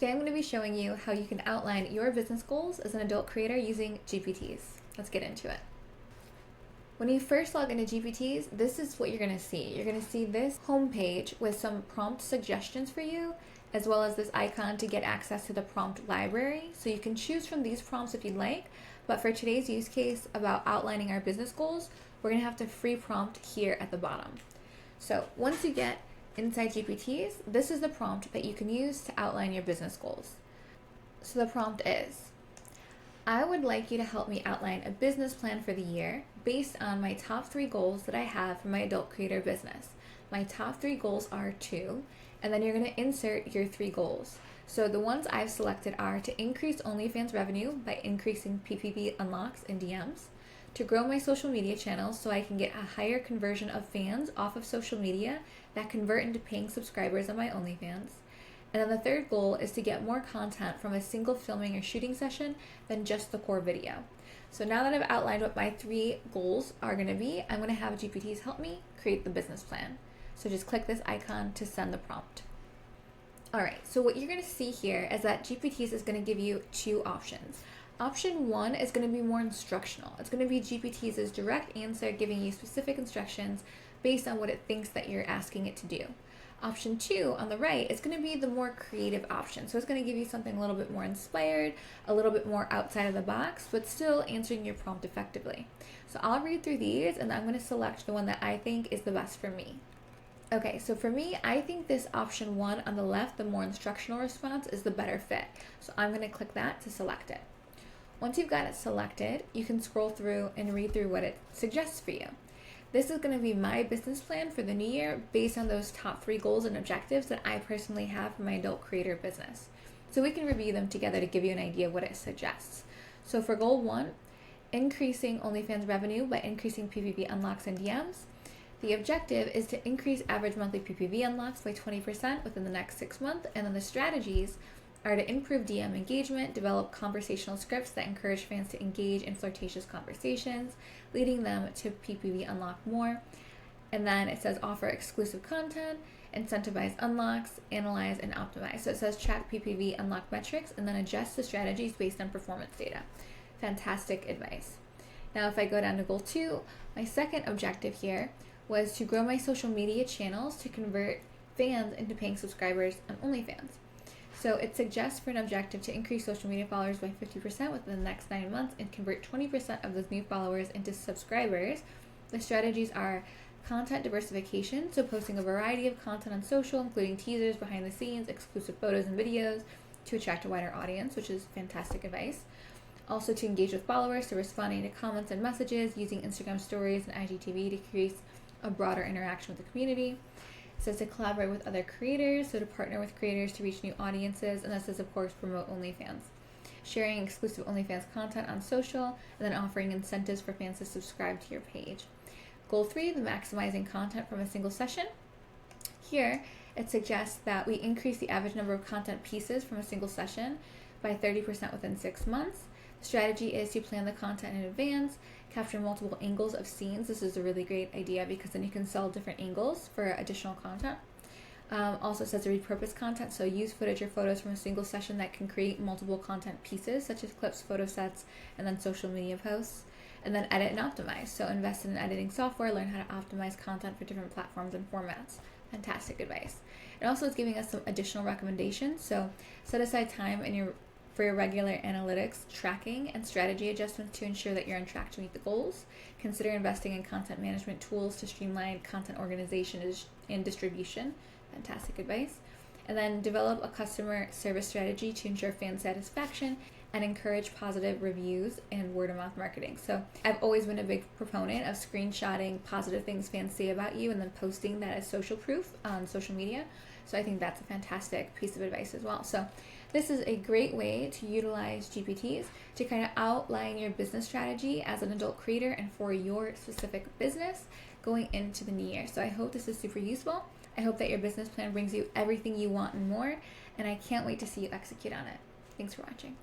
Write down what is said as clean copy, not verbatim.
Today I'm going to be showing you how you can outline your business goals as an adult creator using GPTease. Let's get into it. When you first log into GPTease, this is what you're going to see. You're going to see this homepage with some prompt suggestions for you, as well as this icon to get access to the prompt library. So you can choose from these prompts if you'd like, but for today's use case about outlining our business goals, we're going to have to free prompt here at the bottom. So once you get inside GPTease, this is the prompt that you can use to outline your business goals. So the prompt is, I would like you to help me outline a business plan for the year based on my top 3 goals that I have for my adult creator business. My top 3 goals are to, and then you're going to insert your 3 goals. So the ones I've selected are to increase OnlyFans revenue by increasing PPV unlocks and DMs, to grow my social media channels so I can get a higher conversion of fans off of social media that convert into paying subscribers on my OnlyFans. And then the 3rd goal is to get more content from a single filming or shooting session than just the core video. So now that I've outlined what my 3 goals are going to be, I'm going to have GPTease help me create the business plan. So just click this icon to send the prompt. Alright, so what you're going to see here is that GPTease is going to give you 2 options. Option 1 is going to be more instructional. It's going to be GPTease's direct answer giving you specific instructions based on what it thinks that you're asking it to do. Option 2 on the right is going to be the more creative option. So it's going to give you something a little bit more inspired, a little bit more outside of the box, but still answering your prompt effectively. So I'll read through these and I'm going to select the one that I think is the best for me. Okay, so for me, I think this option 1 on the left, the more instructional response, is the better fit. So I'm going to click that to select it. Once you've got it selected, you can scroll through and read through what it suggests for you. This is going to be my business plan for the new year based on those top 3 goals and objectives that I personally have for my adult creator business. So we can review them together to give you an idea of what it suggests. So for goal 1, increasing OnlyFans revenue by increasing PPV unlocks and DMs. The objective is to increase average monthly PPV unlocks by 20% within the next 6 months, and then the strategies are to improve DM engagement, develop conversational scripts that encourage fans to engage in flirtatious conversations, leading them to PPV unlock more. And then it says offer exclusive content, incentivize unlocks, analyze, and optimize. So it says track PPV unlock metrics and then adjust the strategies based on performance data. Fantastic advice. Now if I go down to goal 2, my second objective here was to grow my social media channels to convert fans into paying subscribers on OnlyFans. So it suggests for an objective to increase social media followers by 50% within the next 9 months and convert 20% of those new followers into subscribers. The strategies are content diversification, so posting a variety of content on social, including teasers, behind the scenes, exclusive photos and videos to attract a wider audience, which is fantastic advice. Also to engage with followers, so responding to comments and messages, using Instagram stories and IGTV to create a broader interaction with the community. It says to collaborate with other creators, so to partner with creators to reach new audiences, and this is of course promote OnlyFans. Sharing exclusive OnlyFans content on social, and then offering incentives for fans to subscribe to your page. Goal 3, the maximizing content from a single session. Here, it suggests that we increase the average number of content pieces from a single session by 30% within 6 months. The strategy is to plan the content in advance, capture multiple angles of scenes. This is a really great idea because then you can sell different angles for additional content. Also says to repurpose content, so use footage or photos from a single session that can create multiple content pieces such as clips, photo sets, and then social media posts. And then edit and optimize, so invest in an editing software, learn how to optimize content for different platforms and formats. Fantastic advice. It also is giving us some additional recommendations, so set aside time for your regular analytics, tracking, and strategy adjustments to ensure that you're on track to meet the goals. Consider investing in content management tools to streamline content organization and distribution. Fantastic advice. And then develop a customer service strategy to ensure fan satisfaction and encourage positive reviews and word-of-mouth marketing. So I've always been a big proponent of screenshotting positive things fans say about you and then posting that as social proof on social media. So I think that's a fantastic piece of advice as well. So this is a great way to utilize GPTease to kind of outline your business strategy as an adult creator and for your specific business going into the new year. So I hope this is super useful. I hope that your business plan brings you everything you want and more, and I can't wait to see you execute on it. Thanks for watching.